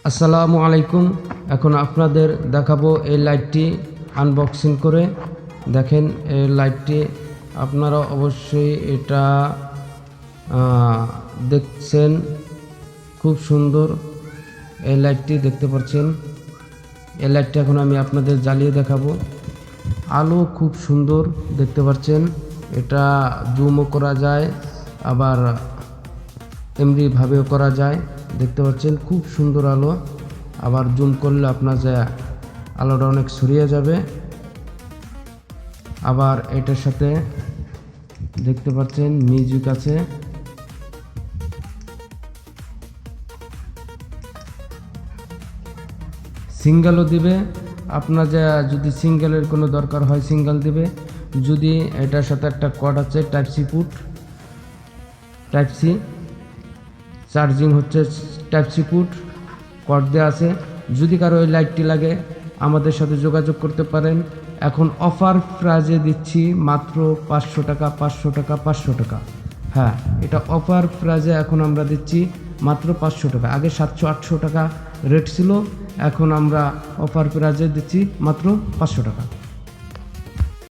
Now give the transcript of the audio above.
আসসালামু আলাইকুম। এখন আপনাদের দেখাবো এই লাইটটি আনবক্সিং করে। দেখেন এই লাইটটি আপনারা অবশ্যই এটা দেখছেন, খুব সুন্দর এই লাইটটি দেখতে পাচ্ছেন। এই লাইটটি এখন আমি আপনাদের জ্বালিয়ে দেখাবো। আলো খুব সুন্দর দেখতে পাচ্ছেন, এটা জুমও করা যায় আবার এমনিভাবেও করা যায়। দেখতে পাচ্ছেন খুব সুন্দর আলো, আবার জুম করলে আপনার যা আলোটা অনেক ছড়িয়ে যাবে। আবার এটার সাথে দেখতে পাচ্ছেন মিউজিক আছে, সিঙ্গেলও দিবে। আপনার যা যদি সিঙ্গেলের কোনো দরকার হয় সিঙ্গেল দিবে। যদি এটার সাথে একটা কর্ড আছে টাইপ সি, চার্জিং হচ্ছে টাইপ সি পুট, কর্ড দেওয়া আছে। যদি কারো ওই লাইটটি লাগে আমাদের সাথে যোগাযোগ করতে পারেন। এখন অফার প্রাইজে দিচ্ছি মাত্র 500 টাকা, 500 টাকা, 500 টাকা। হ্যাঁ, এটা অফার প্রাইজে এখন আমরা দিচ্ছি মাত্র 500 টাকা। আগে 700-800 টাকা রেট ছিল, এখন আমরা অফার প্রাইজে দিচ্ছি মাত্র 500 টাকা।